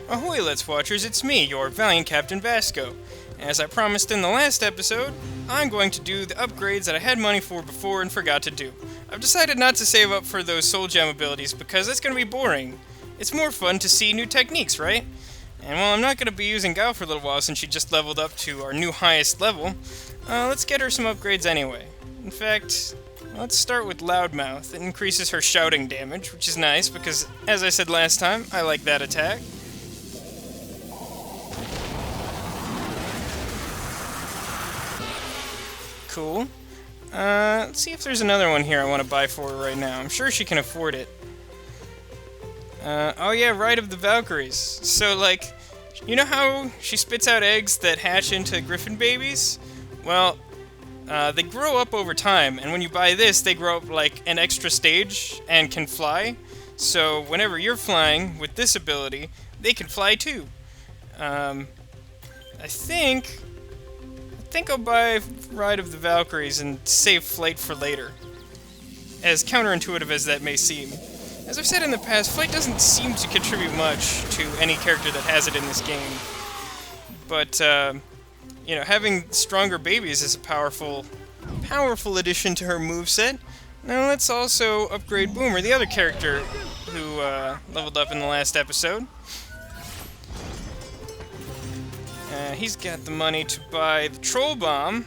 Ahoy, Let's Watchers, it's me, your valiant Captain Vasco. As I promised in the last episode, I'm going to do the upgrades that I had money for before and forgot to do. I've decided not to save up for those soul gem abilities because that's going to be boring. It's more fun to see new techniques, right? And while I'm not going to be using Gal for a little while since she just leveled up to our new highest level, let's get her some upgrades anyway. In fact, let's start with Loudmouth. It increases her shouting damage, which is nice because, as I said last time, I like that attack. Cool. Let's see if there's another one here I want to buy for her right now. I'm sure she can afford it. Oh yeah, Ride of the Valkyries. So, like, you know how she spits out eggs that hatch into griffin babies? Well, they grow up over time, and when you buy this, they grow up like an extra stage and can fly. So whenever you're flying with this ability, they can fly too. I think I'll buy Ride of the Valkyries and save Flight for later. As counterintuitive as that may seem. As I've said in the past, Flight doesn't seem to contribute much to any character that has it in this game. But, you know, having stronger babies is a powerful addition to her moveset. Now let's also upgrade Boomer, the other character who leveled up in the last episode. He's got the money to buy the Troll Bomb,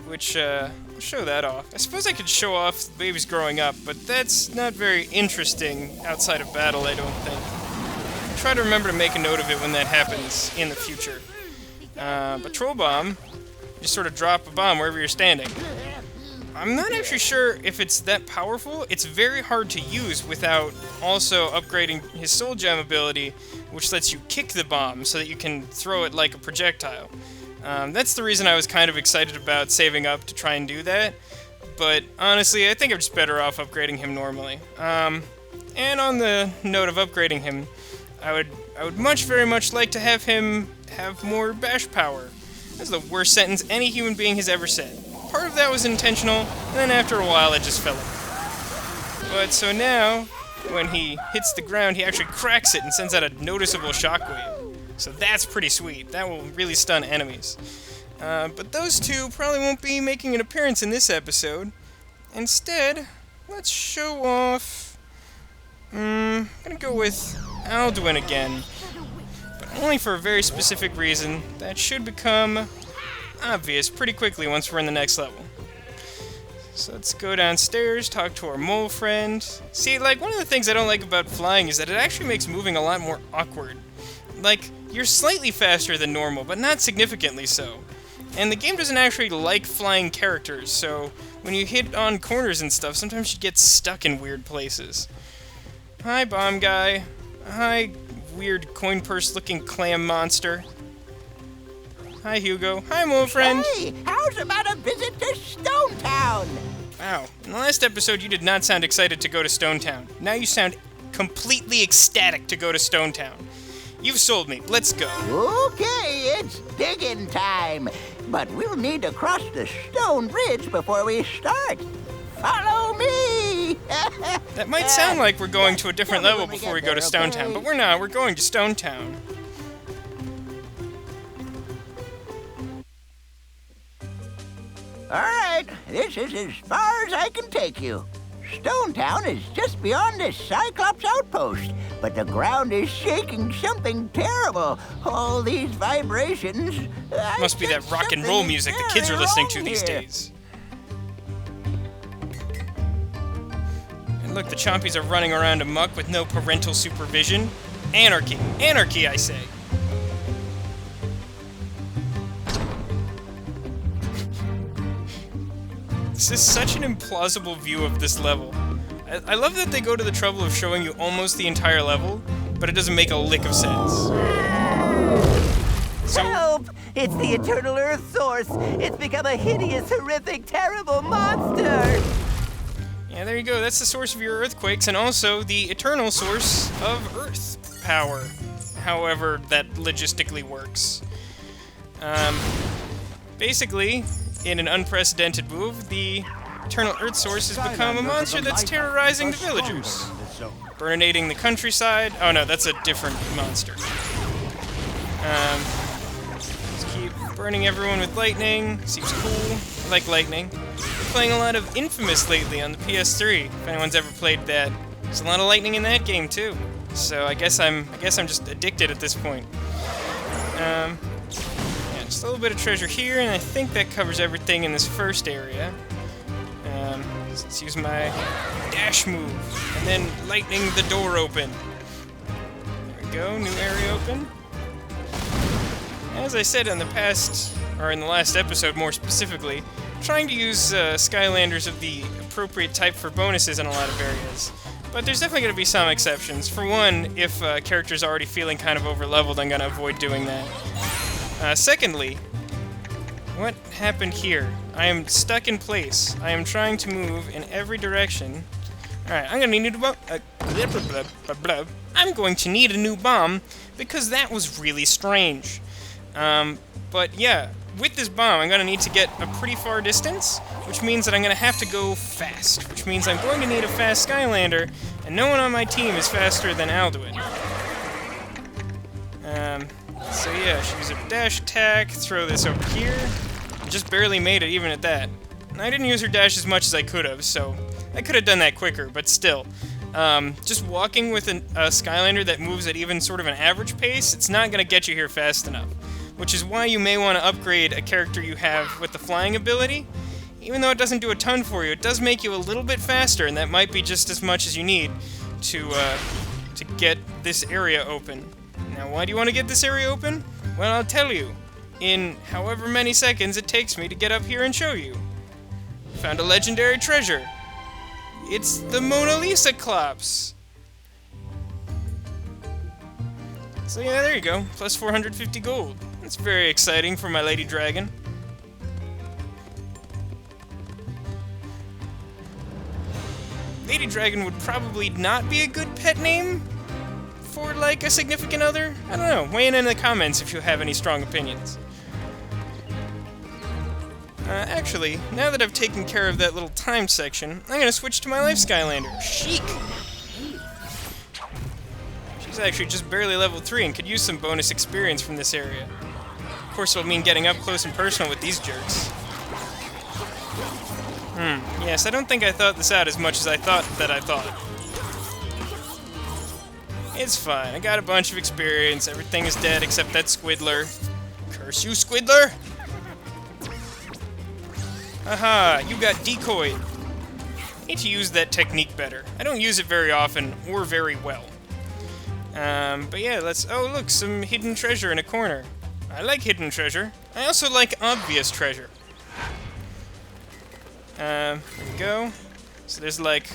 which, I'll show that off. I suppose I could show off the babies growing up, but that's not very interesting outside of battle, I don't think. I'll try to remember to make a note of it when that happens in the future. But Troll Bomb, you just sort of drop a bomb wherever you're standing. I'm not actually sure if it's that powerful. It's very hard to use without also upgrading his Soul Gem ability, which lets you kick the bomb so that you can throw it like a projectile. That's the reason I was kind of excited about saving up to try and do that. But honestly, I think I'm just better off upgrading him normally. And on the note of upgrading him, I would very much like to have him have more bash power. That's the worst sentence any human being has ever said. Part of that was intentional, and then after a while it just fell apart. But so now, when he hits the ground, he actually cracks it and sends out a noticeable shockwave. So that's pretty sweet. That will really stun enemies. But those two probably won't be making an appearance in this episode. Instead, let's show off... I'm gonna go with Alduin again. But only for a very specific reason that should become obvious pretty quickly once we're in the next level. So let's go downstairs, talk to our mole friend. See, like, one of the things I don't like about flying is that it actually makes moving a lot more awkward. Like, you're slightly faster than normal, but not significantly so. And the game doesn't actually like flying characters, so when you hit on corners and stuff, sometimes you get stuck in weird places. Hi, bomb guy. Hi, weird coin purse looking clam monster. Hi, Hugo. Hi, mole friend. Hey, how's about a visit to Stonetown? Wow, in the last episode you did not sound excited to go to Stonetown. Now you sound completely ecstatic to go to Stonetown. You've sold me. Let's go. Okay, it's digging time. But we'll need to cross the stone bridge before we start. Follow me! That might sound like we're going to a different level before we go to Stonetown, but we're not. We're going to Stonetown. All right, this is as far as I can take you. Stonetown is just beyond this Cyclops outpost, but the ground is shaking something terrible. All these vibrations... Must be that rock and roll music the kids are listening to these days. And look, the Chompies are running around amok with no parental supervision. Anarchy. Anarchy, I say. This is such an implausible view of this level. I love that they go to the trouble of showing you almost the entire level, but it doesn't make a lick of sense. Help! It's the Eternal Earth Source! It's become a hideous, horrific, terrible monster! Yeah, there you go. That's the source of your earthquakes, and also the eternal source of Earth power. However that logistically works. Basically, in an unprecedented move, the Eternal Earth Source has become a monster that's terrorizing the villagers. Burninating the countryside. Oh no, that's a different monster. Just keep burning everyone with lightning. Seems cool. I like lightning. Been playing a lot of Infamous lately on the PS3. If anyone's ever played that, there's a lot of lightning in that game too. So I guess I'm just addicted at this point. Yeah, just a little bit of treasure here, and I think that covers everything in this first area. Let's use my dash move, and then lightning the door open. There we go, new area open. As I said in the past, or in the last episode more specifically, I'm trying to use Skylanders of the appropriate type for bonuses in a lot of areas. But there's definitely going to be some exceptions. For one, if a character's already feeling kind of over-leveled, I'm going to avoid doing that. Secondly, what happened here? I am stuck in place. I am trying to move in every direction. Alright, I'm going to need I'm going to need a new bomb, because that was really strange. But yeah, with this bomb, I'm going to need to get a pretty far distance, which means that I'm going to have to go fast, which means I'm going to need a fast Skylander, and no one on my team is faster than Alduin. So yeah, she used a dash attack, throw this over here. Just barely made it even at that. And I didn't use her dash as much as I could have, so I could have done that quicker, but still. Just walking with a Skylander that moves at even sort of an average pace, it's not going to get you here fast enough. Which is why you may want to upgrade a character you have with the flying ability. Even though it doesn't do a ton for you, it does make you a little bit faster, and that might be just as much as you need to get this area open. Now, why do you want to get this area open? Well, I'll tell you. In however many seconds it takes me to get up here and show you. Found a legendary treasure. It's the Mona Lisa Clops. So yeah, there you go. Plus 450 gold. That's very exciting for my Lady Dragon. Lady Dragon would probably not be a good pet name for, like, a significant other. I don't know. Weigh in the comments if you have any strong opinions. Actually, now that I've taken care of that little time section, I'm gonna switch to my Life Skylander, Chic! She's actually just barely level 3 and could use some bonus experience from this area. Of course, it'll mean getting up close and personal with these jerks. Yes, I don't think I thought this out as much as I thought that I thought. It's fine, I got a bunch of experience, everything is dead except that Squiddler. Curse you, Squiddler! Aha, you got decoyed. Need to use that technique better. I don't use it very often, or very well. But yeah, let's... Oh, look, some hidden treasure in a corner. I like hidden treasure. I also like obvious treasure. There we go. So there's like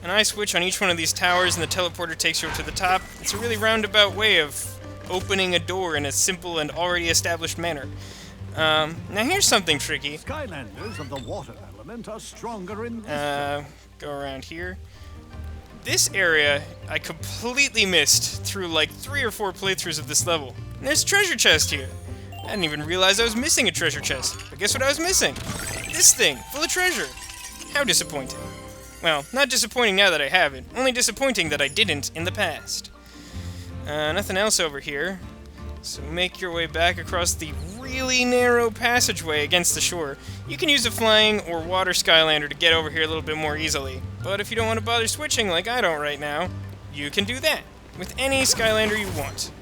an eye switch on each one of these towers, and the teleporter takes you up to the top. It's a really roundabout way of opening a door in a simple and already established manner. Now here's something tricky. Skylanders of the water element are stronger in this. Go around here. This area I completely missed through like 3 or 4 playthroughs of this level. And there's a treasure chest here. I didn't even realize I was missing a treasure chest. But guess what I was missing? This thing, full of treasure. How disappointing. Well, not disappointing now that I have it, only disappointing that I didn't in the past. Nothing else over here. So make your way back across the really narrow passageway against the shore. You can use a flying or water Skylander to get over here a little bit more easily. But if you don't want to bother switching like I don't right now, you can do that with any Skylander you want.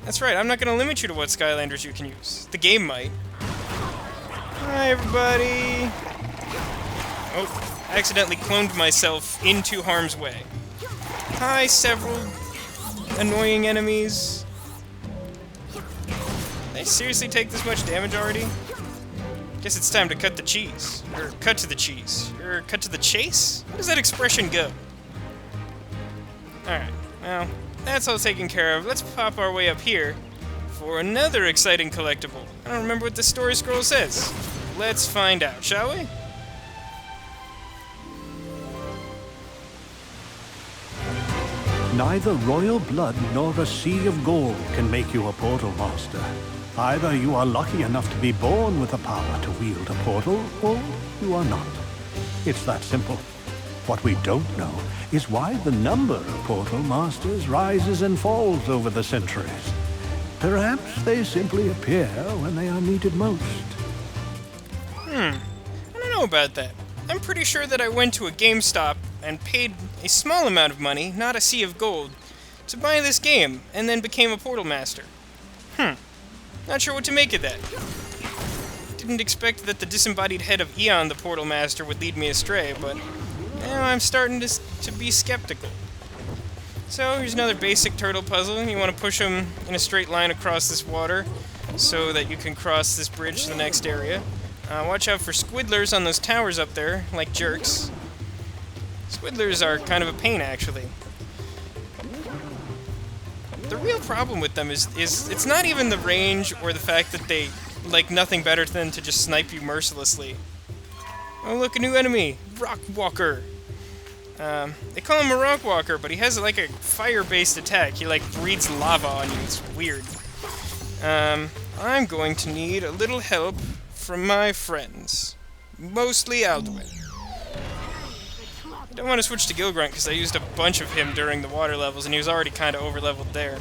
That's right, I'm not going to limit you to what Skylanders you can use. The game might. Hi, everybody! Oh, I accidentally cloned myself into harm's way. Hi, several annoying enemies. Did I seriously take this much damage already? Guess it's time to cut the cheese. Or cut to the cheese. Or cut to the chase? How does that expression go? Alright, well, that's all taken care of. Let's pop our way up here for another exciting collectible. I don't remember what the story scroll says. Let's find out, shall we? Neither royal blood nor a sea of gold can make you a portal master. Either you are lucky enough to be born with the power to wield a portal, or you are not. It's that simple. What we don't know is why the number of portal masters rises and falls over the centuries. Perhaps they simply appear when they are needed most. I don't know about that. I'm pretty sure that I went to a GameStop and paid a small amount of money, not a sea of gold, to buy this game, and then became a Portal Master. Not sure what to make of that. Didn't expect that the disembodied head of Eon, the Portal Master, would lead me astray, but now I'm starting to be skeptical. So, here's another basic turtle puzzle. You want to push them in a straight line across this water so that you can cross this bridge to the next area. Watch out for squidlers on those towers up there, like jerks. Squidlers are kind of a pain, actually. The real problem with them is it's not even the range or the fact that they like nothing better than to just snipe you mercilessly. Oh look, a new enemy! Rock Walker! They call him a Rock Walker, but he has like a fire-based attack. He like breathes lava on you. It's weird. I'm going to need a little help from my friends. Mostly Alduin. I don't want to switch to Gilgrunt because I used a bunch of him during the water levels and he was already kind of over-leveled there.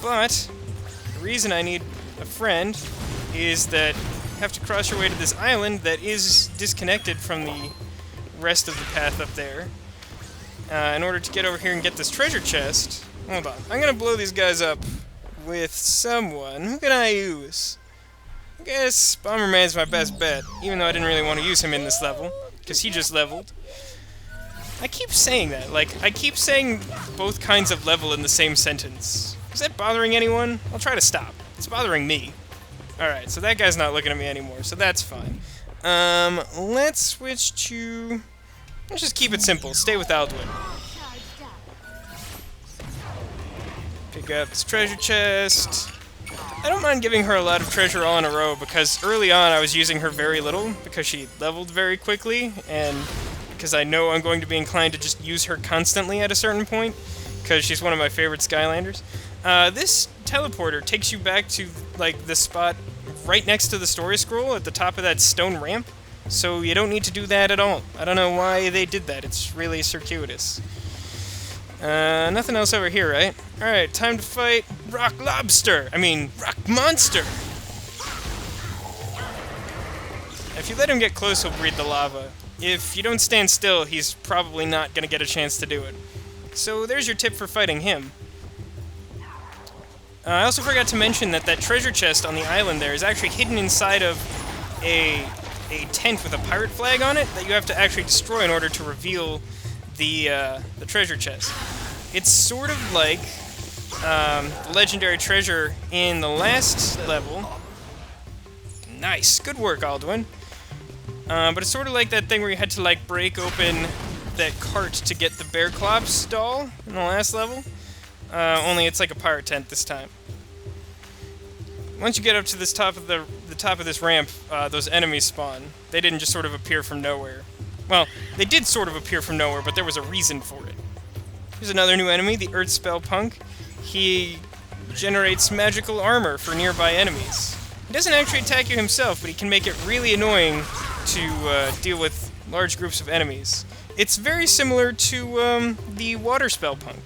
But the reason I need a friend is that you have to cross your way to this island that is disconnected from the rest of the path up there. In order to get over here and get this treasure chest... Hold on. I'm going to blow these guys up with someone. Who can I use? I guess Bomberman's my best bet, even though I didn't really want to use him in this level, because he just leveled. I keep saying that, like, I keep saying both kinds of level in the same sentence. Is that bothering anyone? I'll try to stop. It's bothering me. Alright, so that guy's not looking at me anymore, so that's fine. Let's switch to... Let's just keep it simple. Stay with Alduin. Pick up this treasure chest. I don't mind giving her a lot of treasure all in a row, because early on I was using her very little, because she leveled very quickly, and because I know I'm going to be inclined to just use her constantly at a certain point, because she's one of my favorite Skylanders. This teleporter takes you back to, like, the spot right next to the story scroll at the top of that stone ramp, so you don't need to do that at all. I don't know why they did that. It's really circuitous. Nothing else over here, right? Alright, time to fight Rock Lobster! I mean, Rock Monster! If you let him get close, he'll breathe the lava. If you don't stand still, he's probably not gonna get a chance to do it. So there's your tip for fighting him. I also forgot to mention that that treasure chest on the island there is actually hidden inside of a tent with a pirate flag on it that you have to actually destroy in order to reveal the treasure chest. It's sort of like the legendary treasure in the last level. Nice, good work, Alduin. But it's sort of like that thing where you had to like break open that cart to get the bear Clops doll in the last level. Only it's like a pirate tent this time. Once you get up to this top of the top of this ramp, those enemies spawn. They didn't just sort of appear from nowhere. Well, they did sort of appear from nowhere, but there was a reason for it. Here's another new enemy, the Earth Spell Punk. He generates magical armor for nearby enemies. He doesn't actually attack you himself, but he can make it really annoying to deal with large groups of enemies. It's very similar to the Water Spell Punk.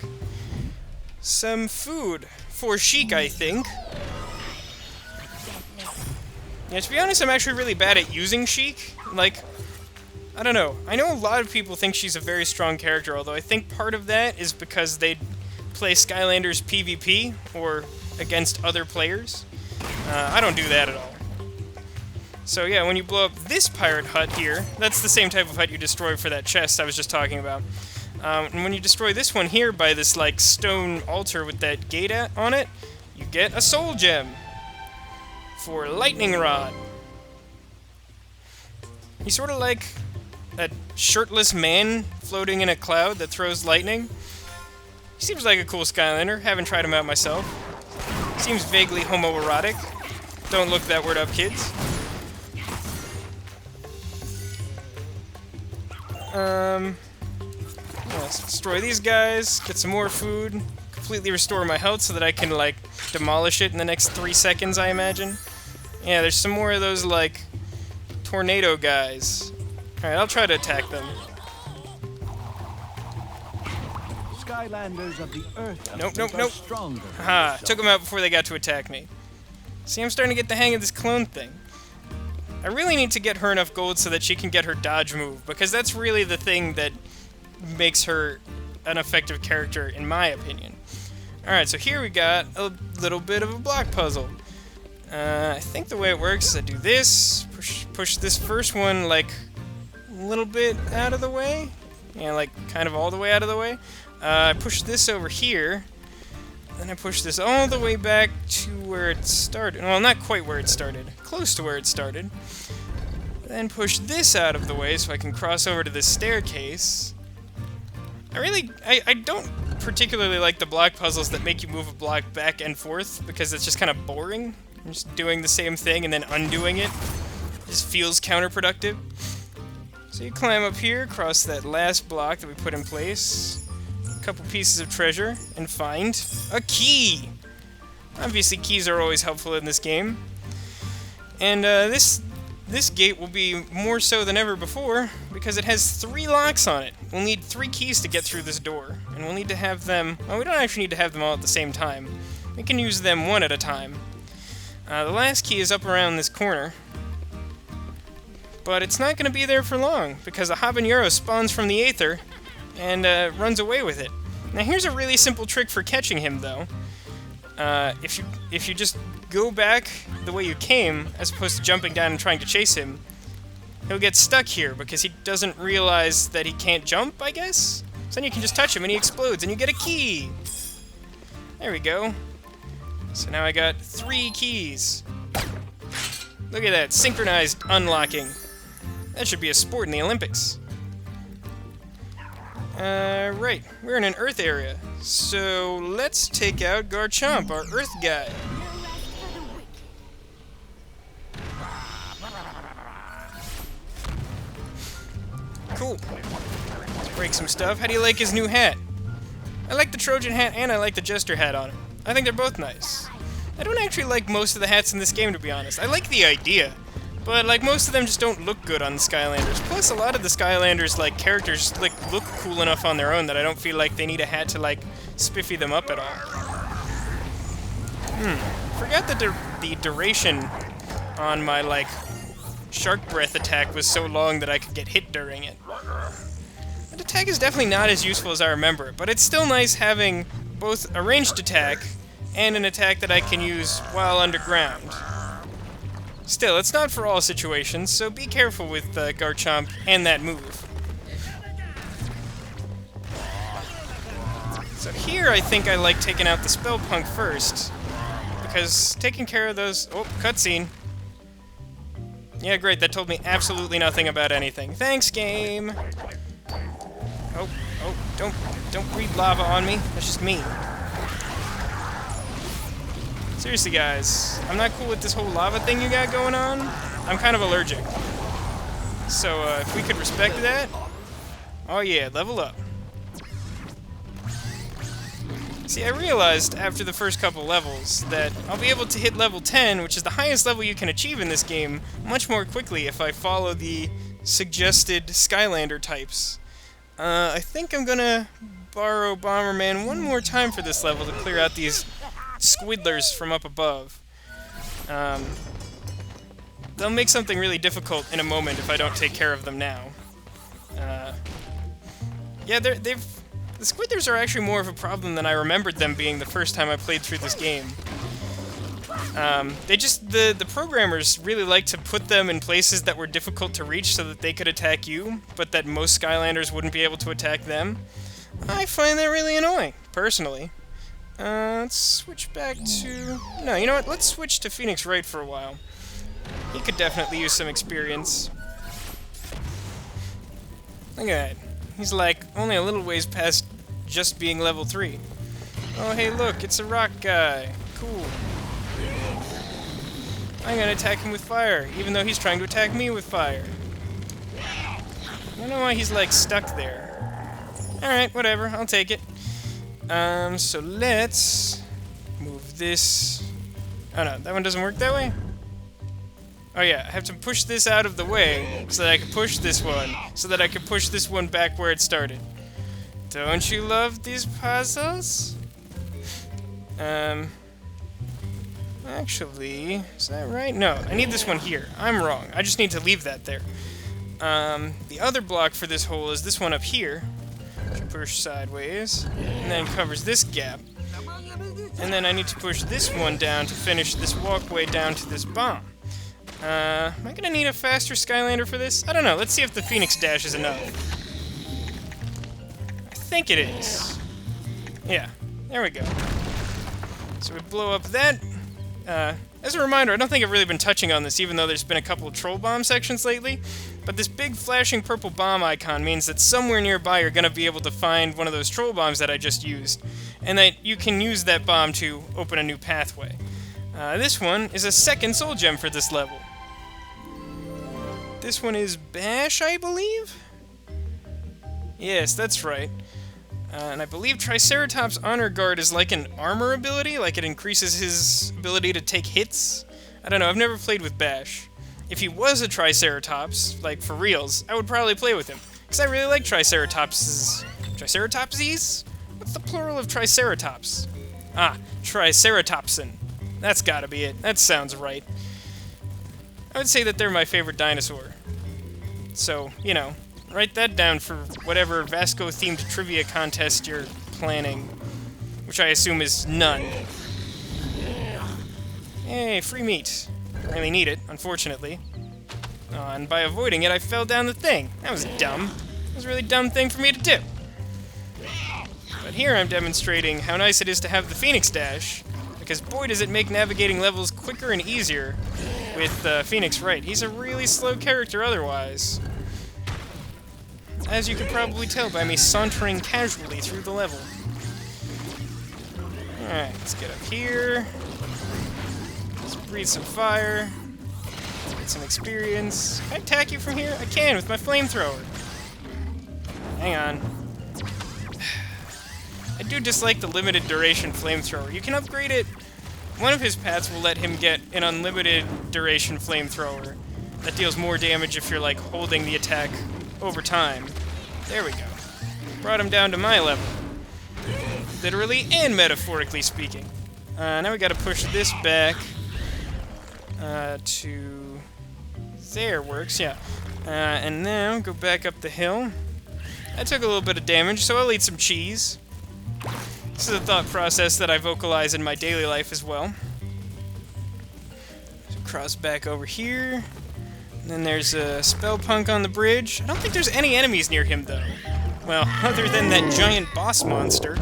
Some food for Sheik, I think. Yeah, to be honest, I'm actually really bad at using Sheik. Like, I don't know. I know a lot of people think she's a very strong character, although I think part of that is because they play Skylanders PvP, or against other players. I don't do that at all. So yeah, when you blow up this pirate hut here, that's the same type of hut you destroy for that chest I was just talking about. And when you destroy this one here by this, like, stone altar with that gate on it, you get a soul gem for Lightning Rod. He's sort of like a shirtless man floating in a cloud that throws lightning. He seems like a cool Skylander. Haven't tried him out myself. Seems vaguely homoerotic. Don't look that word up, kids. Let's destroy these guys, get some more food, completely restore my health so that I can, like, demolish it in the next 3 seconds, I imagine. Yeah, there's some more of those, like, tornado guys. Alright, I'll try to attack them. Skylanders of the Earth Nope, element nope. are stronger. Ha! than Took them out before they got to attack me. See, I'm starting to get the hang of this clone thing. I really need to get her enough gold so that she can get her dodge move, because that's really the thing that makes her an effective character, in my opinion. Alright, so here we got a little bit of a block puzzle. I think the way it works is I do this, push this first one, like, a little bit out of the way. Yeah, like, kind of all the way out of the way. I push this over here, then I push this all the way back to where it started. Well, not quite where it started. Close to where it started. Then push this out of the way so I can cross over to this staircase. I don't particularly like the block puzzles that make you move a block back and forth, because it's just kind of boring. You're just doing the same thing and then undoing it. It just feels counterproductive. So you climb up here, cross that last block that we put in place, a couple pieces of treasure, and find a key! Obviously keys are always helpful in this game. And this gate will be more so than ever before, because it has 3 locks on it. We'll need 3 keys to get through this door, and we'll need to have them... Well, we don't actually need to have them all at the same time. We can use them one at a time. The last key is up around this corner, but it's not going to be there for long, because a habanero spawns from the aether and runs away with it. Now here's a really simple trick for catching him, though. If you just go back the way you came, as opposed to jumping down and trying to chase him, he'll get stuck here because he doesn't realize that he can't jump, I guess? So then you can just touch him and he explodes and you get a key! There we go. So now I got 3 keys. Look at that, synchronized unlocking. That should be a sport in the Olympics. Right, we're in an Earth area. So let's take out Garchomp, our Earth guy. Cool. Let's break some stuff. How do you like his new hat? I like the Trojan hat and I like the Jester hat on him. I think they're both nice. I don't actually like most of the hats in this game, to be honest. I like the idea, but like most of them just don't look good on the Skylanders. Plus, a lot of the Skylanders like characters like look cool enough on their own that I don't feel like they need a hat to like spiffy them up at all. Forgot that the duration on my like shark breath attack was so long that I could get hit during it. That attack is definitely not as useful as I remember it, but it's still nice having both a ranged attack and an attack that I can use while underground. Still, it's not for all situations, so be careful with Garchomp and that move. So here I think I like taking out the Spell Punk first, because taking care of those... Oh, cutscene. Yeah, great, that told me absolutely nothing about anything. Thanks, game! Oh, don't breathe lava on me. That's just mean. Seriously, guys, I'm not cool with this whole lava thing you got going on. I'm kind of allergic. So, if we could respect that... Oh yeah, level up. See, I realized after the first couple levels that I'll be able to hit level 10, which is the highest level you can achieve in this game, much more quickly if I follow the suggested Skylander types. I think I'm gonna borrow Bomberman one more time for this level to clear out these squidlers from up above. They'll make something really difficult in a moment if I don't take care of them now. Yeah, the squidlers are actually more of a problem than I remembered them being the first time I played through this game. The programmers really like to put them in places that were difficult to reach so that they could attack you, but that most Skylanders wouldn't be able to attack them. I find that really annoying, personally. Let's switch back to... No, you know what? Let's switch to Phoenix Wright for a while. He could definitely use some experience. Look at that. He's like only a little ways past just being level 3. Oh, hey, look, it's a rock guy. Cool. I'm gonna attack him with fire, even though he's trying to attack me with fire. I don't know why he's, like, stuck there. Alright, whatever, I'll take it. So let's move this... Oh no, that one doesn't work that way? Oh yeah, I have to push this out of the way so that I can push this one, so that I can push this one back where it started. Don't you love these puzzles? Actually, is that right? No, I need this one here. I'm wrong. I just need to leave that there. The other block for this hole is this one up here, which I push sideways, and then covers this gap. And then I need to push this one down to finish this walkway down to this bomb. Am I gonna need a faster Skylander for this? I don't know. Let's see if the Phoenix Dash is enough. I think it is. Yeah, there we go. So we blow up that. As a reminder, I don't think I've really been touching on this, even though there's been a couple of troll bomb sections lately. But this big flashing purple bomb icon means that somewhere nearby you're going to be able to find one of those troll bombs that I just used, and that you can use that bomb to open a new pathway. This one is a second soul gem for this level. This one is Bash, I believe? Yes, that's right. And I believe Triceratops' Honor Guard is like an armor ability, like it increases his ability to take hits. I don't know, I've never played with Bash. If he was a Triceratops, like for reals, I would probably play with him. Because I really like Triceratopses. Triceratopsies? What's the plural of Triceratops? Ah, Triceratopsin. That's gotta be it. That sounds right. I would say that they're my favorite dinosaur. So, you know, write that down for whatever Vasco-themed trivia contest you're planning, which I assume is none. Hey, free meat. Don't really need it, unfortunately. And by avoiding it, I fell down the thing. That was dumb. That was a really dumb thing for me to do. But here I'm demonstrating how nice it is to have the Phoenix Dash, because boy does it make navigating levels quicker and easier with Phoenix Wright. He's a really slow character otherwise, as you could probably tell by me sauntering casually through the level. Alright, let's get up here. Let's breathe some fire. Let's get some experience. Can I attack you from here? I can with my flamethrower. Hang on. I do dislike the limited duration flamethrower. You can upgrade it. One of his paths will let him get an unlimited duration flamethrower that deals more damage if you're, like, holding the attack over time. There we go. Brought him down to my level. Literally and metaphorically speaking. Now we gotta push this back to... There works, yeah. And now go back up the hill. I took a little bit of damage, so I'll eat some cheese. This is a thought process that I vocalize in my daily life as well. So cross back over here. And then there's a spell punk on the bridge. I don't think there's any enemies near him, though. Well, other than that giant boss monster.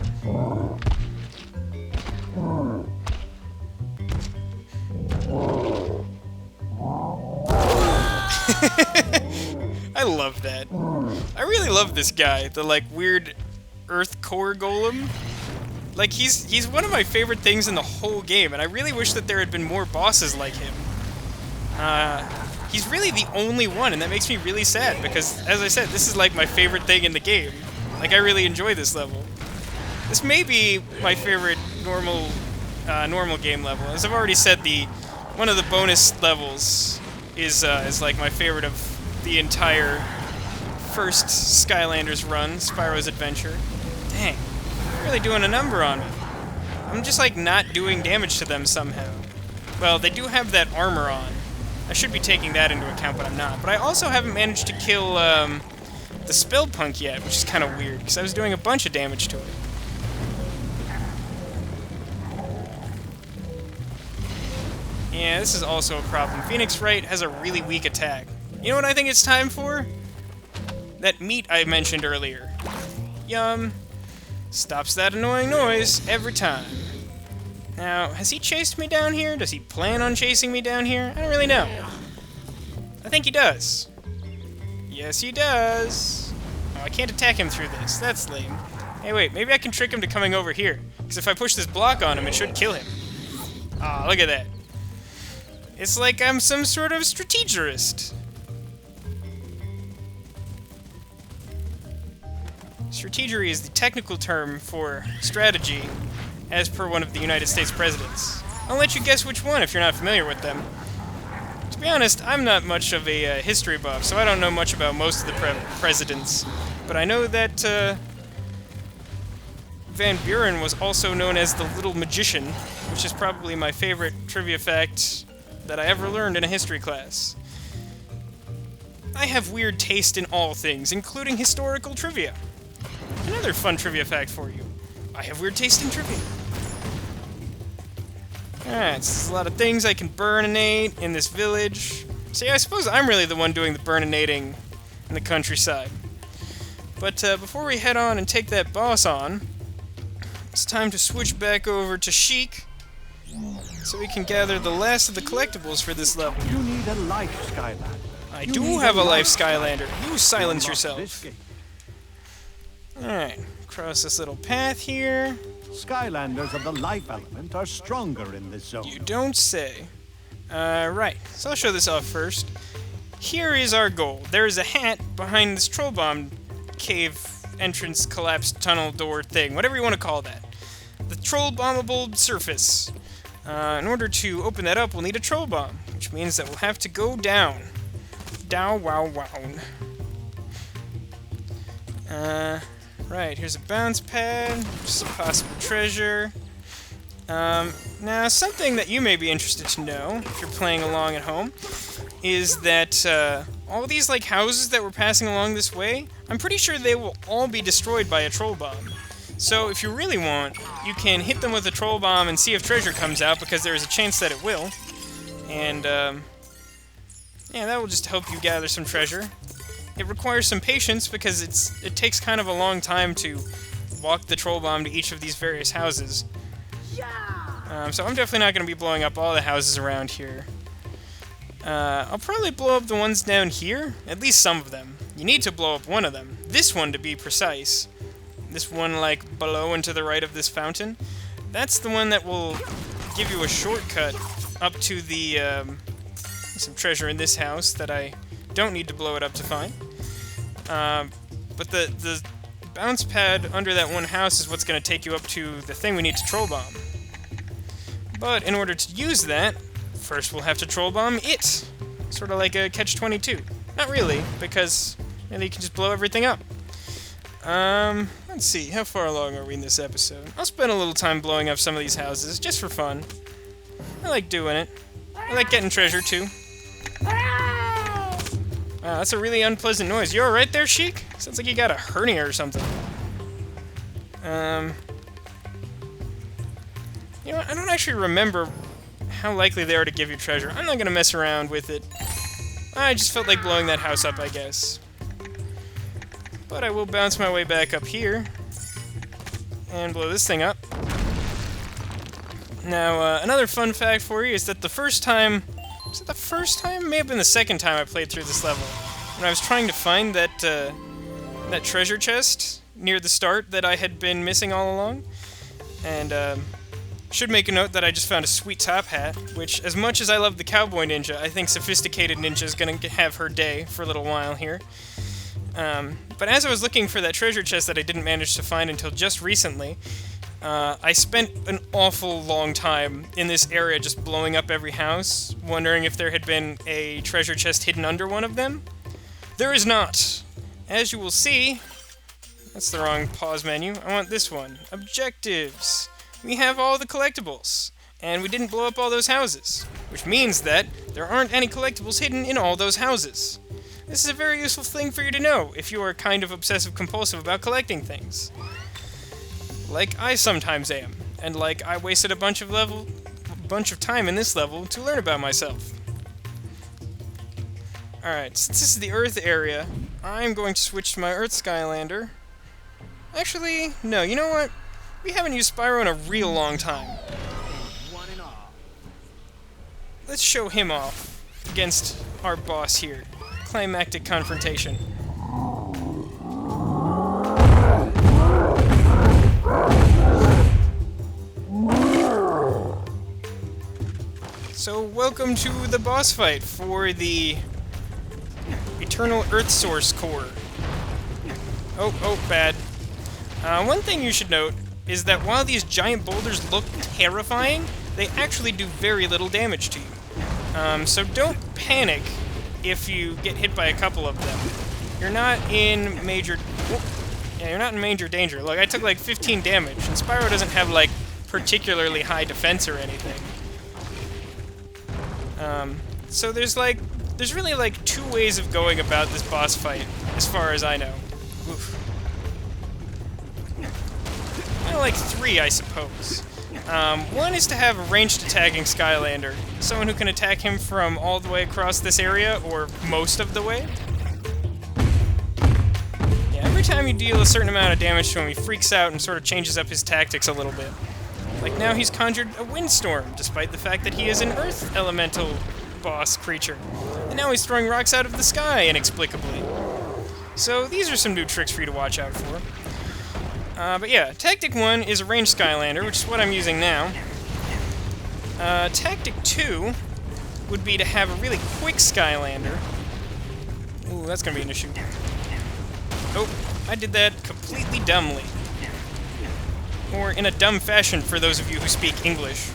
I love that. I really love this guy, the, like, weird earth core golem. Like, he's one of my favorite things in the whole game, and I really wish that there had been more bosses like him. He's really the only one, and that makes me really sad, because, as I said, this is, like, my favorite thing in the game. Like, I really enjoy this level. This may be my favorite normal game level. As I've already said, one of the bonus levels is like, my favorite of the entire first Skylanders run, Spyro's Adventure. Dang. Really doing a number on me. I'm just, like, not doing damage to them somehow. Well, they do have that armor on. I should be taking that into account, but I'm not. But I also haven't managed to kill the spell punk yet, which is kind of weird, because I was doing a bunch of damage to it. Yeah, this is also a problem. Phoenix Wright has a really weak attack. You know what I think it's time for? That meat I mentioned earlier. Yum. Stops that annoying noise every time. Now, has he chased me down here? Does he plan on chasing me down here? I don't really know. I think he does. Yes, he does. Oh, I can't attack him through this. That's lame. Hey, wait, maybe I can trick him to coming over here. Because if I push this block on him, it should kill him. Ah, look at that. It's like I'm some sort of strategist. Strategery is the technical term for strategy, as per one of the United States presidents. I'll let you guess which one if you're not familiar with them. To be honest, I'm not much of a history buff, so I don't know much about most of the presidents. But I know that Van Buren was also known as the Little Magician, which is probably my favorite trivia fact that I ever learned in a history class. I have weird taste in all things, including historical trivia. Another fun trivia fact for you. I have weird taste in trivia. Alright, so there's a lot of things I can burninate in this village. See, I suppose I'm really the one doing the burninating in the countryside. But before we head on and take that boss on, it's time to switch back over to Chic, so we can gather the last of the collectibles for this level. You need a life, Skylander. I do have a life, Skylander. You silence yourself. Alright, cross this little path here. Skylanders of the life element are stronger in this zone. You don't say. Right, so I'll show this off first. Here is our goal. There is a hat behind this troll bomb cave entrance collapsed tunnel door thing, whatever you want to call that. The troll bombable surface. In order to open that up, we'll need a troll bomb, which means that we'll have to go down. Dow wow wow. Right, here's a bounce pad, some possible treasure. Now, something that you may be interested to know, if you're playing along at home, is that all these like houses that we're passing along this way, I'm pretty sure they will all be destroyed by a troll bomb. So if you really want, you can hit them with a troll bomb and see if treasure comes out, because there is a chance that it will. And yeah, that will just help you gather some treasure. It requires some patience because it takes kind of a long time to walk the troll bomb to each of these various houses. So I'm definitely not going to be blowing up all the houses around here. I'll probably blow up the ones down here, at least some of them. You need to blow up one of them. This one, to be precise. This one, like, below and to the right of this fountain. That's the one that will give you a shortcut up to the, some treasure in this house that I don't need to blow it up to find. But the bounce pad under that one house is what's going to take you up to the thing we need to troll bomb. But in order to use that, first we'll have to troll bomb it. Sort of like a catch-22. Not really, because really you can just blow everything up. Let's see, how far along are we in this episode? I'll spend a little time blowing up some of these houses, just for fun. I like doing it. I like getting treasure, too. Wow, that's a really unpleasant noise. You alright there, Chic? Sounds like you got a hernia or something. You know what? I don't actually remember how likely they are to give you treasure. I'm not gonna mess around with it. I just felt like blowing that house up, I guess. But I will bounce my way back up here and blow this thing up. Now, another fun fact for you is that the first time... Was it the first time? It may have been the second time I played through this level. When I was trying to find that, that treasure chest near the start that I had been missing all along. And, should make a note that I just found a sweet top hat, which, as much as I love the Cowboy Ninja, I think Sophisticated Ninja is gonna have her day for a little while here. But as I was looking for that treasure chest that I didn't manage to find until just recently, I spent an awful long time in this area just blowing up every house, wondering if there had been a treasure chest hidden under one of them. There is not! As you will see... That's the wrong pause menu. I want this one. Objectives. We have all the collectibles. And we didn't blow up all those houses. Which means that there aren't any collectibles hidden in all those houses. This is a very useful thing for you to know if you are kind of obsessive-compulsive about collecting things. Like I sometimes am, and like I wasted a bunch of time in this level to learn about myself. Alright, since this is the Earth area, I'm going to switch to my Earth Skylander. Actually, no, you know what? We haven't used Spyro in a real long time. Let's show him off against our boss here. Climactic confrontation. So, welcome to the boss fight for the Eternal Earth Source Core. Oh, bad. One thing you should note is that while these giant boulders look terrifying, they actually do very little damage to you. So don't panic if you get hit by a couple of them. You're not in major... Yeah, you're not in major danger. Look, I took like 15 damage, and Spyro doesn't have like particularly high defense or anything. So there's really like 2 ways of going about this boss fight, as far as I know. Oof. Well, like 3, I suppose. One is to have a ranged attacking Skylander, someone who can attack him from all the way across this area, or most of the way. Yeah, every time you deal a certain amount of damage to him, he freaks out and sort of changes up his tactics a little bit. Like now he's conjured a windstorm, despite the fact that he is an earth elemental boss creature. And now he's throwing rocks out of the sky inexplicably. So these are some new tricks for you to watch out for. But yeah, Tactic 1 is a ranged Skylander, which is what I'm using now. Tactic 2 would be to have a really quick Skylander. Ooh, that's gonna be an issue. Oh, I did that completely dumbly. Or in a dumb fashion for those of you who speak English.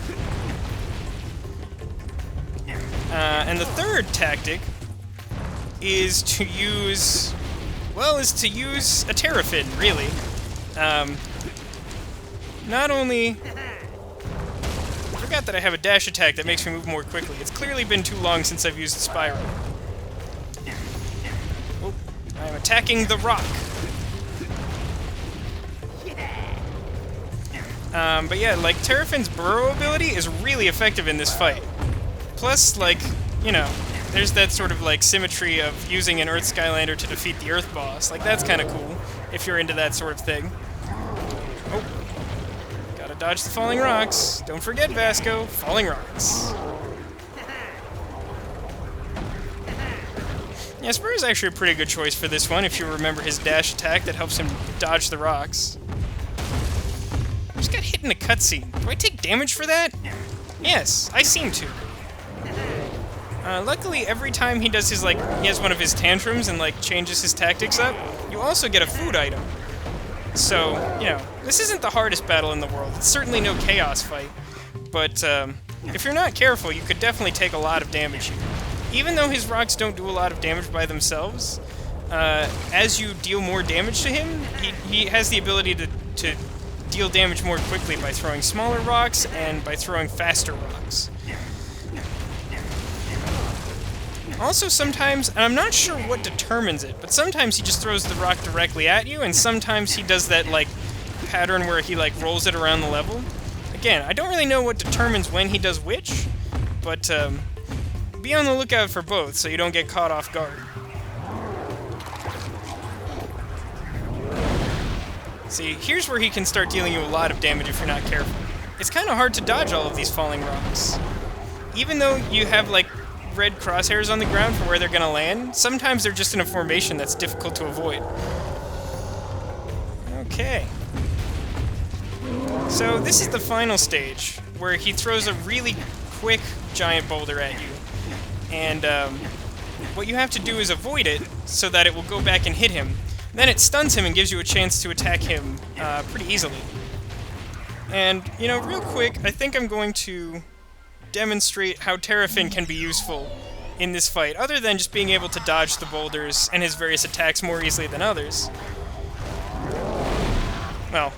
And the third tactic is to use... well, is to use a Terrafin, really. Not only... I forgot that I have a dash attack that makes me move more quickly. It's clearly been too long since I've used Spyro. Oh, I'm attacking the rock. But yeah, like, Terrafin's burrow ability is really effective in this fight. Plus, like, you know, there's that sort of, like, symmetry of using an Earth Skylander to defeat the Earth boss. Like, that's kind of cool, if you're into that sort of thing. Oh. Gotta dodge the falling rocks. Don't forget, Vasco, falling rocks. Yeah, Spyro's actually a pretty good choice for this one, if you remember his dash attack that helps him dodge the rocks. I just got hit in a cutscene. Do I take damage for that? Yes, I seem to. Luckily, every time he does his, like, he has one of his tantrums and, like, changes his tactics up, you also get a food item. So, you know, this isn't the hardest battle in the world. It's certainly no Kaos fight. But, if you're not careful, you could definitely take a lot of damage here. Even though his rocks don't do a lot of damage by themselves, as you deal more damage to him, he has the ability to deal damage more quickly by throwing smaller rocks and by throwing faster rocks. Also, sometimes, and I'm not sure what determines it, but sometimes he just throws the rock directly at you, and sometimes he does that, like, pattern where he, like, rolls it around the level. Again, I don't really know what determines when he does which, but, be on the lookout for both, so you don't get caught off guard. See, here's where he can start dealing you a lot of damage if you're not careful. It's kind of hard to dodge all of these falling rocks. Even though you have, like, red crosshairs on the ground for where they're gonna land, sometimes they're just in a formation that's difficult to avoid. Okay. So this is the final stage, where he throws a really quick giant boulder at you. And what you have to do is avoid it so that it will go back and hit him. Then it stuns him and gives you a chance to attack him pretty easily. And, you know, real quick, I think I'm going to demonstrate how Terrafin can be useful in this fight, other than just being able to dodge the boulders and his various attacks more easily than others. Well,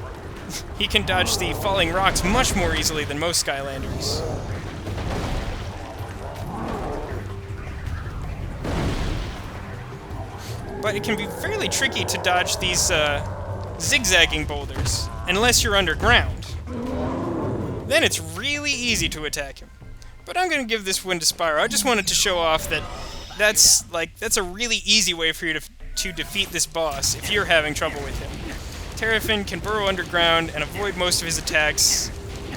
he can dodge the falling rocks much more easily than most Skylanders. But it can be fairly tricky to dodge these zigzagging boulders, unless you're underground. Then it's really easy to attack him. But I'm gonna give this one to Spyro. I just wanted to show off that that's a really easy way for you to defeat this boss if you're having trouble with him. Terrafin can burrow underground and avoid most of his attacks,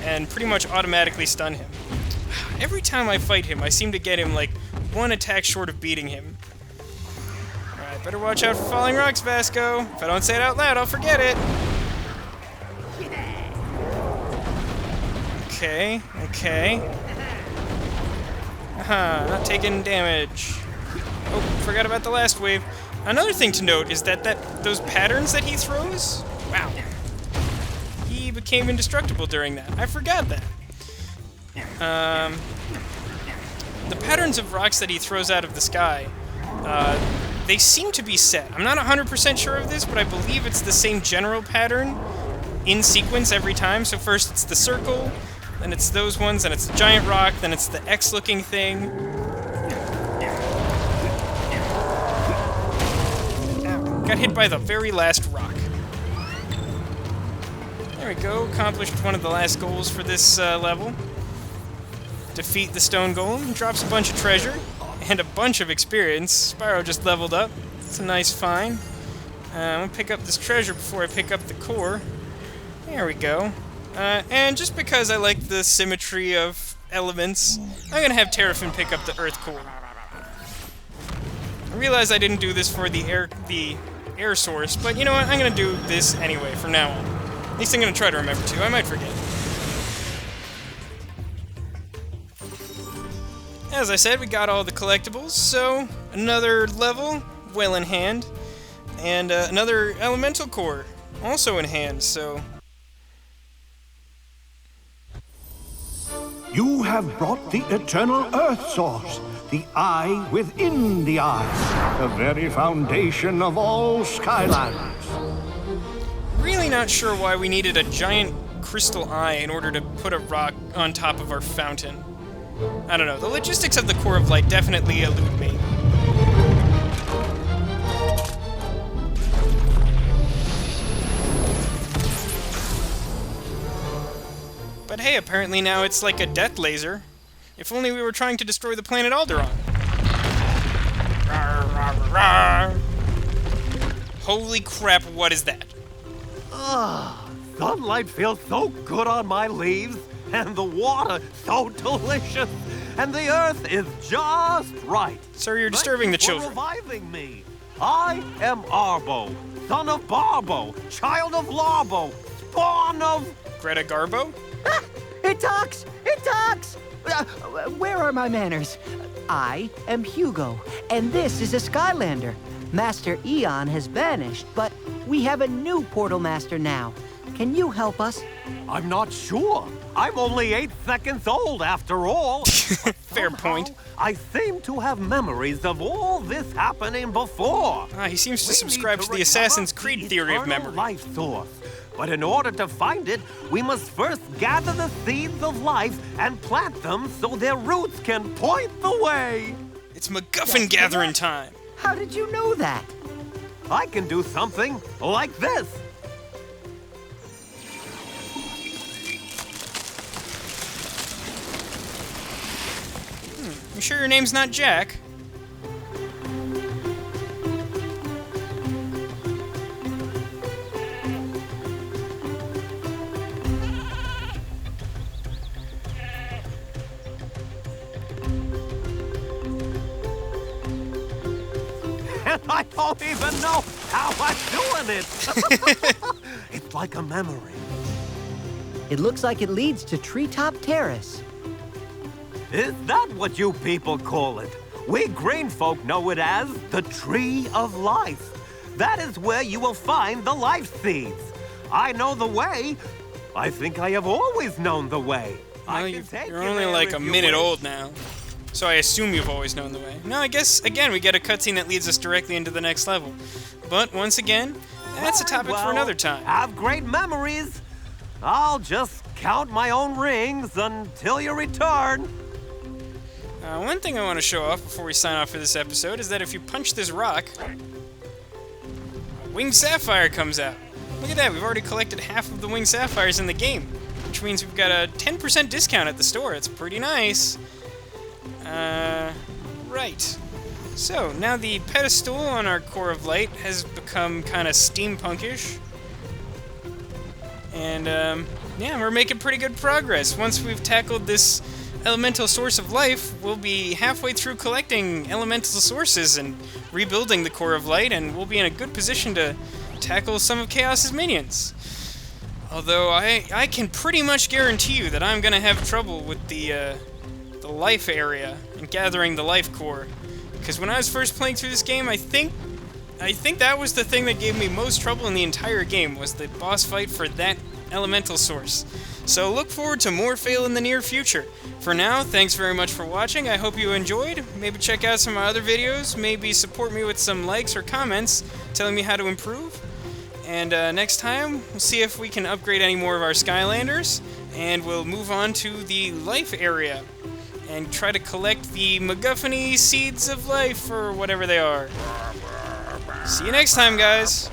and pretty much automatically stun him. Every time I fight him, I seem to get him like one attack short of beating him. Alright, better watch out for falling rocks, Vasco. If I don't say it out loud, I'll forget it. Okay, okay. Not taking damage. Oh, forgot about the last wave. Another thing to note is that those patterns that he throws, wow. He became indestructible during that. I forgot that. The patterns of rocks that he throws out of the sky, they seem to be set. I'm not 100% sure of this, but I believe it's the same general pattern in sequence every time. So first it's the circle, then it's those ones, then it's the giant rock, then it's the X-looking thing. Got hit by the very last rock. There we go, accomplished one of the last goals for this level. Defeat the stone golem, drops a bunch of treasure, and a bunch of experience. Spyro just leveled up. It's a nice find. I'm gonna pick up this treasure before I pick up the core. There we go. And just because I like the symmetry of elements, I'm gonna have Terrafin pick up the earth core. I realize I didn't do this for the air source, but you know what? I'm gonna do this anyway from now on. At least I'm gonna try to remember to. I might forget. As I said, we got all the collectibles, so another level well in hand, and another elemental core also in hand, so... You have brought the eternal Earth Source, the eye within the eye, the very foundation of all Skylanders. Really not sure why we needed a giant crystal eye in order to put a rock on top of our fountain. I don't know, the logistics of the Core of Light definitely elude me. But hey, apparently now it's like a death laser. If only we were trying to destroy the planet Alderaan. Rawr, rawr, rawr. Holy crap, what is that? Sunlight feels so good on my leaves, and the water so delicious, and the earth is just right. Sir, you're disturbing the children. Thank you for reviving me. I am Arbo, son of Barbo, child of Larbo, spawn of... Greta Garbo? Ah, it talks! It talks! Where are my manners? I am Hugo, and this is a Skylander. Master Eon has vanished, but we have a new Portal Master now. Can you help us? I'm not sure. I'm only 8 seconds old after all. Fair point. I seem to have memories of all this happening before. He seems to subscribe to the Assassin's Creed theory of memory. Life source. But in order to find it, we must first gather the seeds of life and plant them so their roots can point the way. It's MacGuffin gathering time. How did you know that? I can do something like this. You sure your name's not Jack? And I don't even know how I'm doing it. It's like a memory. It looks like it leads to Treetop Terrace. Is that what you people call it? We green folk know it as the Tree of Life. That is where you will find the life seeds. I know the way. I think I have always known the way. Well, you're only like a minute old now. So I assume you've always known the way. No, I guess, again, we get a cutscene that leads us directly into the next level. But, once again, that's a topic for another time. Have great memories. I'll just count my own rings until you return. One thing I want to show off before we sign off for this episode is that if you punch this rock, a winged sapphire comes out. Look at that, we've already collected half of the winged sapphires in the game, which means we've got a 10% discount at the store. It's pretty nice. Right. So, now the pedestal on our Core of Light has become kind of steampunkish. And, yeah, we're making pretty good progress. Once we've tackled this elemental source of life, we'll be halfway through collecting elemental sources and rebuilding the Core of Light, and we'll be in a good position to tackle some of Kaos's minions. Although, I can pretty much guarantee you that I'm gonna have trouble with the life area and gathering the life core. Because when I was first playing through this game, I think that was the thing that gave me most trouble in the entire game, was the boss fight for that elemental source. So look forward to more fail in the near future. For now, thanks very much for watching. I hope you enjoyed. Maybe check out some of my other videos. Maybe support me with some likes or comments telling me how to improve. And next time, we'll see if we can upgrade any more of our Skylanders. And we'll move on to the life area. And try to collect the MacGuffin seeds of life, or whatever they are. See you next time, guys!